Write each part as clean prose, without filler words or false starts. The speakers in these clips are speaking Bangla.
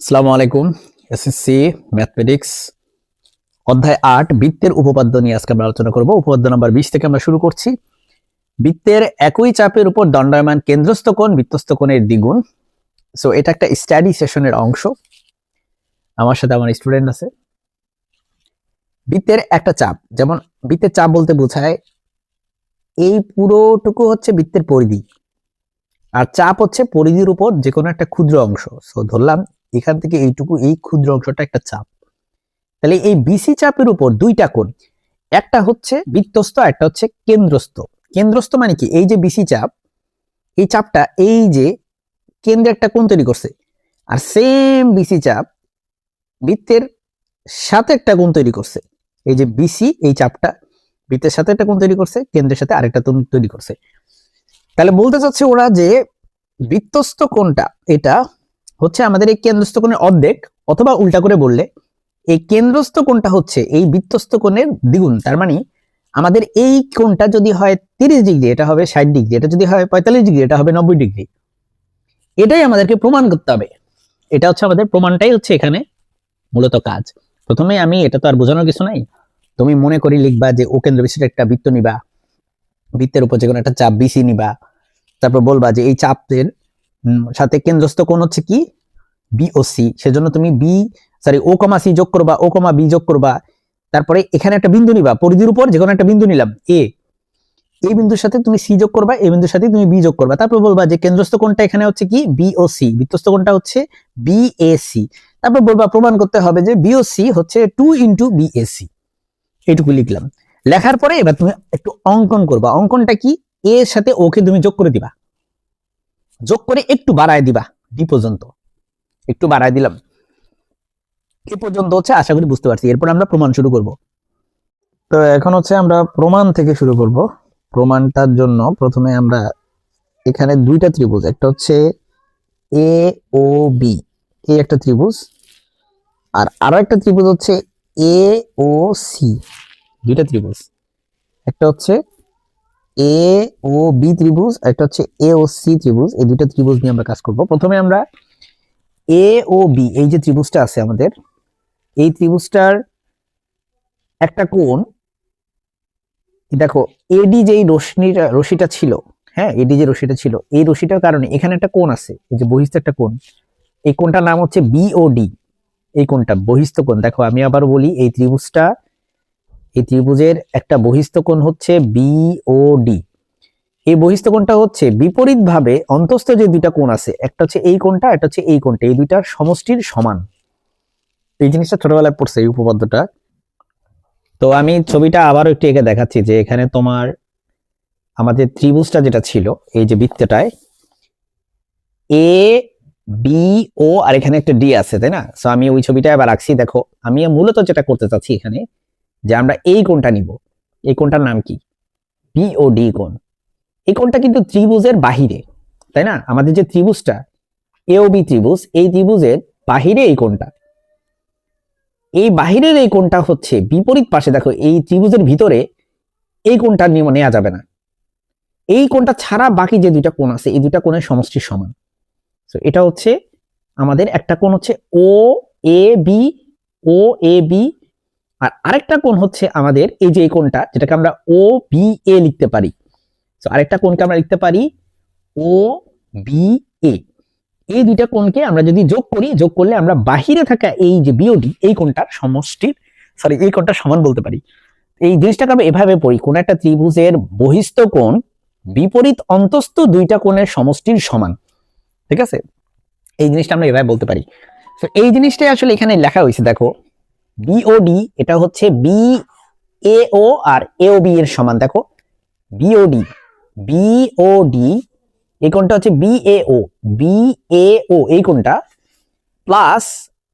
আসসালামু আলাইকুম। এসএসসি ম্যাথমেটিক্স অধ্যায় ৮ বৃত্তের উপপাদ্য নিয়ে আজকে আমরা আলোচনা করব। উপপাদ্য নাম্বার 20 থেকে আমরা শুরু করছি। বৃত্তের একই চাপের উপর দণ্ডায়মান কেন্দ্রস্থ কোণ বৃত্তস্থ কোণের দ্বিগুণ। সো এটা একটা স্টাডি সেশনের অংশ। আমার সাথে আমার স্টুডেন্ট আছে। বৃত্তের একটা চাপ, যেমন বৃত্তের চাপ বলতে বোঝায় এই পুরোটুকু হচ্ছে বৃত্তের পরিধি, আর চাপ হচ্ছে পরিধির উপর যে কোনো একটা ক্ষুদ্র অংশ। সো ধরলাম এখান থেকে এইটুকু, এই ক্ষুদ্র অংশটা একটা চাপ। তাহলে এই বিসি চাপের উপর দুইটা কোণ, একটা হচ্ছে বৃত্তস্থ, একটা হচ্ছে কেন্দ্রস্থ। কেন্দ্রস্থ মানে কি, এই যে বিসি চাপ, এই চাপটা এই যে কেন্দ্রে একটা কোণ তৈরি করছে, আর সেম বিসি চাপ বৃত্তের সাথে একটা কোণ তৈরি করছে। এই যে বিসি, এই চাপটা বৃত্তের সাথে একটা কোণ তৈরি করছে, কেন্দ্রের সাথে আরেকটা কোণ তৈরি করছে। তাহলে বলতে চাচ্ছে ওরা যে বৃত্তস্থ কোণটা এটা হচ্ছে আমাদের এই কেন্দ্রস্থ কোণের অর্ধেক, অথবা উল্টা করে বললে এই কেন্দ্রস্থ কোণটা হচ্ছে এই বৃত্তস্থ কোণের দ্বিগুণ। তার মানে আমাদের এই কোণটা যদি হয় 30 ডিগ্রি, এটা হবে 60 ডিগ্রি, এটা যদি হয় 45 ডিগ্রি, এটা হবে 90 ডিগ্রি। এটাই আমাদেরকে প্রমাণ করতে হবে। এটা হচ্ছে আমাদের প্রমাণটাই হচ্ছে এখানে মূলত কাজ। প্রথমে আমি, এটা তো আর বোঝানোর কিছু নাই, তুমি মনে করি লিখবা যে ও কেন্দ্র বিশিষ্ট একটা বৃত্ত নিবা, বৃত্তের উপর যে কোনো একটা চাপ বিসি নিবা, তারপর বলবা যে এই চাপের সাথে কেন্দ্রস্থ কোণ হচ্ছে কি বিওসি, সেজন্য তুমি ও কমা সি যোগ করবা, ও কমা বি যোগ করবা, তারপরে এখানে একটা বিন্দু নিবা, পরিধির উপর যে কোনো একটা বিন্দু নিলাম এ, এই বিন্দুর সাথে তুমি সি যোগ করবা, এই বিন্দুর সাথে তুমি বি যোগ করবা, তারপর বলবা যে কেন্দ্রস্থ কোণটা এখানে হচ্ছে কি বিওসি, বৃত্তস্থ কোণটা হচ্ছে বিএসি, তারপর বলবা প্রমাণ করতে হবে যে বিওসি হচ্ছে 2 ইন্টু বিএসি। এইটুকু লিখলাম। লেখার পরে এবার তুমি একটু অঙ্কন করবা। অঙ্কনটা কি, এর সাথে ওকে তুমি যোগ করে দিবা, যোগ করে একটু বাড়ায় দিবা, ডি পর্যন্ত একটু বাড়ায় দিলাম। এ পর্যন্ত হচ্ছে আশা করি বুঝতে পারছি। এরপর আমরা প্রমাণ শুরু করব। তো এখন হচ্ছে আমরা প্রমাণ থেকে শুরু করব। প্রমাণটার জন্য প্রথমে আমরা এখানে দুইটা ত্রিভুজ, একটা হচ্ছে এ ও বি, এই একটা ত্রিভুজ, আর আরো একটা ত্রিভুজ হচ্ছে এ ও সি, দুইটা ত্রিভুজ। একটা হচ্ছে এ ও বি ত্রিভুজ, একটা হচ্ছে এ ও সি ত্রিভুজ। এই দুইটা ত্রিভুজ নিয়ে আমরা কাজ করব। প্রথমে আমরা এ ও বি, এই যে ত্রিভুজটা আছে আমাদের, এই ত্রিভুজটার একটা কোণ, দেখো এডি যেই রশিটা ছিল, হ্যাঁ এডি যে রশিটা ছিল, এই রশিটার কারণে এখানে একটা কোণ আছে, এই যে বহিস্থ একটা কোণ, এই কোণটার নাম হচ্ছে বিওডি। এই কোণটা বহিস্থ কোণ। দেখো আমি আবার বলি, এই ত্রিভুজটা, এই ত্রিভুজের একটা বহিস্থ কোণ হচ্ছে বিওডি। এই বহিস্থ কোণটা হচ্ছে বিপরীত ভাবে অন্তস্থ যে দুইটা কোণ আছে, একটা হচ্ছে এই কোণটা, একটা হচ্ছে এই কোণটা, এই দুইটার সমষ্টির সমান। এই জিনিসটা ছোটবেলায় পড়ছে, এই উপপাদ্যটা। তো আমি ছবিটা আবারও একটু এঁকে দেখাচ্ছি যে এখানে তোমার আমাদের ত্রিভুজটা যেটা ছিল, এই যে বৃত্তটায় এ বি ও আর এখানে একটা ডি আছে, তাই না? সো আমি ওই ছবিটা আবার রাখছি। দেখো আমি মূলত যেটা করতে চাচ্ছি এখানে, যে আমরা এই কোণটা নিব। এই কোণটার নাম কি, বিওডি কোণ। এই কোণটা কিন্তু ত্রিভুজের বাহিরে, তাই না? আমাদের যে ত্রিভুজটা এ ও বি ত্রিভুজ, এই ত্রিভুজের বাহিরে এই কোণটা, এই বাহিরের এই কোণটা হচ্ছে বিপরীত পাশে। দেখো এই ত্রিভুজের ভিতরে এই কোণটা নেওয়া যাবে না। এই কোণটা ছাড়া বাকি যে দুইটা কোণ আছে, এই দুইটা কোণের সমষ্টির সমান। তো এটা হচ্ছে আমাদের একটা কোণ হচ্ছে ও A B, O A B, আর আরেকটা কোণ হচ্ছে আমাদের এই যে এই কোণটা, যেটাকে আমরা ও বি এ লিখতে পারি। তো আরেকটা কোণকে আমরা লিখতে পারি ও বি এ। এই দুইটা কোণকে আমরা যদি যোগ করি, যোগ করলে আমরা বাহিরে থাকা এই যে বিওডি, এই কোণটার সমষ্টির, এই কোণটার সমান বলতে পারি। এই জিনিসটাকে আমরা এভাবে পড়ি, কোন একটা ত্রিভুজের বহিস্থ কোণ বিপরীত অন্তস্থ দুইটা কোণের সমষ্টির সমান। ঠিক আছে, এই জিনিসটা আমরা এভাবে বলতে পারি। তো এই জিনিসটাই আসলে এখানে লেখা হয়েছে। দেখো বিওডি, এটা হচ্ছে B a O R A O B এর সমান। দেখো বিওডি, বিওডি এই কোণটা হচ্ছে B a O, B a ও এই কোণটা প্লাস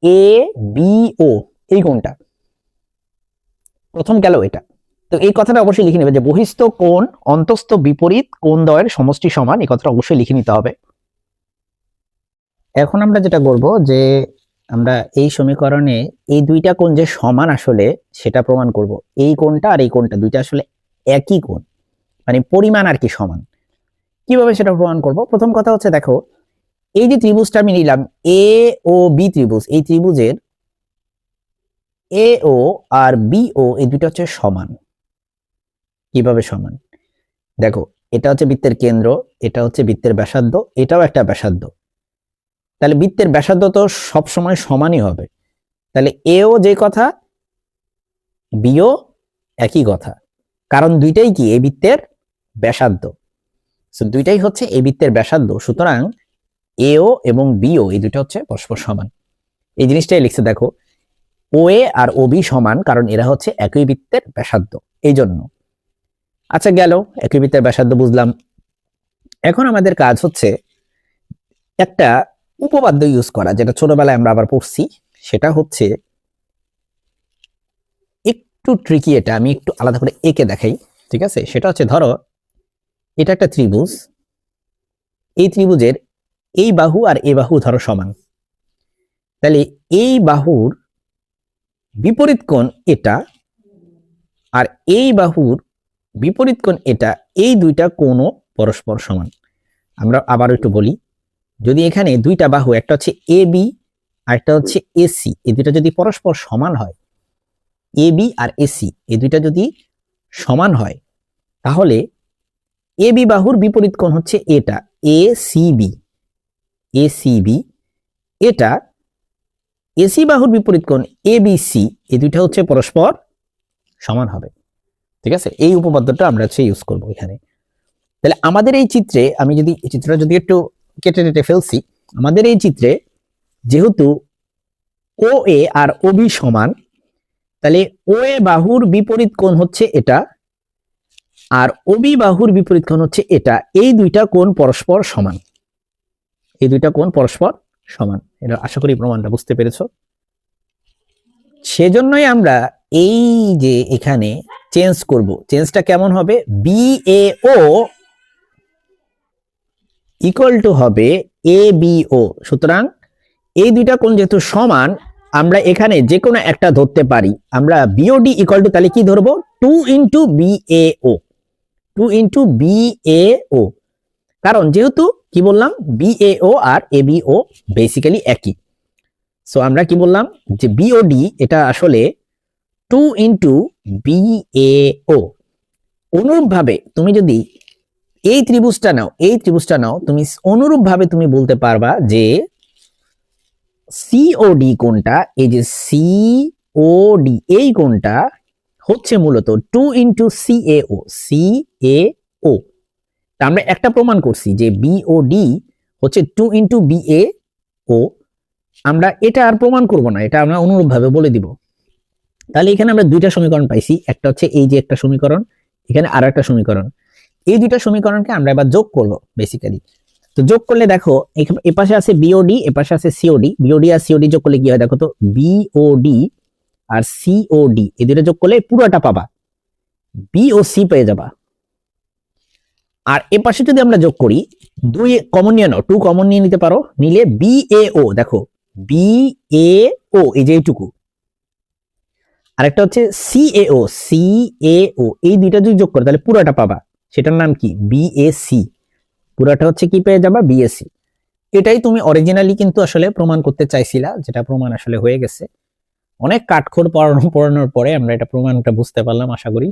এ বি ও এই কোণটা। প্রথম গেল এটা। তো এই কথাটা অবশ্যই লিখে নেবে যে বহিস্থ কোণ অন্তস্থ বিপরীত কোণ দ্বয়ের সমষ্টি সমান, এই কথাটা অবশ্যই লিখে নিতে হবে। এখন আমরা যেটা করব যে আমরা এই সমীকরণে এই দুইটা কোণ যে সমান আসলে সেটা প্রমাণ করব। এই কোণটা আর এই কোণটা দুইটা আসলে একই কোণ, মানে পরিমাণ আর কি সমান। কিভাবে সেটা প্রমাণ করব? প্রথম কথা হচ্ছে দেখো এই যে ত্রিভুজটা আমি নিলাম এ ও বি ত্রিভুজ, এই ত্রিভুজের এ ও আর বি ও এই দুটো হচ্ছে সমান। কিভাবে সমান? দেখো, এটা হচ্ছে বৃত্তের কেন্দ্র, এটা হচ্ছে বৃত্তের ব্যাসার্ধ, এটাও একটা ব্যাসার্ধ। তাহলে বৃত্তের ব্যাসার্ধ তো সবসময় সমানই হবে। তাহলে এও যে কথা, বিও একই কথা, কারণ দুইটাই কি এই বৃত্তের ব্যাসার্ধ। দুইটাই হচ্ছে এই বৃত্তের ব্যাসার্ধ, সুতরাং এও এবং বিও এই দুটো হচ্ছে পরস্পর সমান। এই জিনিসটাই লিখছে দেখো, ও এ আর ও বি সমান, কারণ এরা হচ্ছে একই বৃত্তের ব্যাসার্ধ, এই জন্য। আচ্ছা গেল, একই বৃত্তের ব্যাসার্ধ বুঝলাম। এখন আমাদের কাজ হচ্ছে একটা উপপাদ্য ইউজ করা, যেটা ছোটবেলায় আমরা আবার পড়ছি। সেটা হচ্ছে একটু ট্রিকি, এটা আমি একটু আলাদা করে এঁকে দেখাই, ঠিক আছে? সেটা হচ্ছে, ধরো এটা একটা ত্রিভুজ, এই ত্রিভুজের এই বাহু আর এই বাহু ধরো সমান। তাহলে এই বাহুর বিপরীত কোণ এটা আর এই বাহুর বিপরীত কোণ এটা, এই দুইটা কোণও পরস্পর সমান। আমরা আবার একটু বলি, যদি এখানে দুইটা বাহু, একটা হচ্ছে এ বি আর একটা হচ্ছে এসি, এই দুইটা যদি পরস্পর সমান হয়, এ বি আর এসি এই দুইটা যদি সমান হয়, তাহলে এ বি বাহুর বিপরীত কোণ হচ্ছে এটা এ সি বি, এটা এসি বাহুর বিপরীত কোণ এ বি সি, এই দুইটা হচ্ছে পরস্পর সমান হবে, ঠিক আছে? এই উপপাদ্যটা আমরা হচ্ছে ইউজ করব এখানে। তাহলে আমাদের এই চিত্রে, আমি যদি এই চিত্রটা যদি একটু কেটে কেটে ফেলছি, আমাদের এই চিত্রে যেহেতু ও এ আর ও বি সমান, তাহলে ও এ বাহুর বিপরীত কোণ হচ্ছে এটা আর ও বি বাহুর বিপরীত কোণ হচ্ছে এটা, এই দুইটা কোণ পরস্পর সমান, এই দুইটা কোণ পরস্পর সমান। এটা আশা করি প্রমাণটা বুঝতে পেরেছো। সেজন্যই আমরা এই যে এখানে চেঞ্জ করব, চেঞ্জটা কেমন হবে, b a o equal to হবে এ বি ও। সুতরাং এই দুইটা কোণ যেহেতু সমান, আমরা এখানে যে কোনো একটা ধরতে পারি। আমরা বিওডি ইকুয়াল টু তাহলে কি ধরবো, 2 into B a O, 2 into B a ও, কারণ যেহেতু কি বললাম, B a O R A B O basically একই। সো আমরা কি বললাম যে বিওডি এটা আসলে 2 ইন্টু বি এ ও। অনুরূপভাবে তুমি যদি এই ত্রিভুজটা নাও, তুমি অনুরূপভাবে তুমি বলতে পারবা যে সিওডি কোণটা, এই যে সিওডি এই কোণটা হচ্ছে মূলত 2 ইন্টু সিএও, সিএও। আমরা একটা প্রমাণ করছি যে বিওডি হচ্ছে 2 ইন্টু বিএও। আমরা এটা আর প্রমাণ করব না, এটা আমরা অনুরূপভাবে বলে দিব। তাহলে এখানে আমরা দুইটা সমীকরণ পাইছি, একটা হচ্ছে এই যে একটা সমীকরণ, এখানে আরো একটা সমীকরণ। এই দুইটা সমীকরণকে আমরা এবার যোগ করব বেসিক্যালি। তো যোগ করলে দেখো, এ পাশে আছে বিওডি, এ পাশে আছে সিওডি, বিওডি আর সিওডি যোগ করলে কি হয় দেখো তো, বিওডি আর সিওডি এই দুটো যোগ করলে পুরোটা পাবা, বি ও সি পেয়ে যাবা। আর এ পাশে যদি আমরা যোগ করি, 2 কমন নিয়ে নাও, 2 কমন নিয়ে নিতে পারো, নিলে বি এ ও, দেখো বি এ ও এই যে এইটুকু, আরেকটা হচ্ছে সিএও, সিএও, এই দুইটা যদি যোগ করো তাহলে পুরোটা পাবা, সেটার নাম কি, বিএসি। পুরোটা হচ্ছে কি পেয়ে যাবা, বিএসি। এটাই তুমি অরিজিনালি কিন্তু আসলে প্রমাণ করতে চাইছিলা, যেটা প্রমাণ আসলে হয়ে গেছে। অনেক কাঠখড় পড়ানোর পরে আমরা এটা প্রমাণটা বুঝতে পারলাম আশা করি।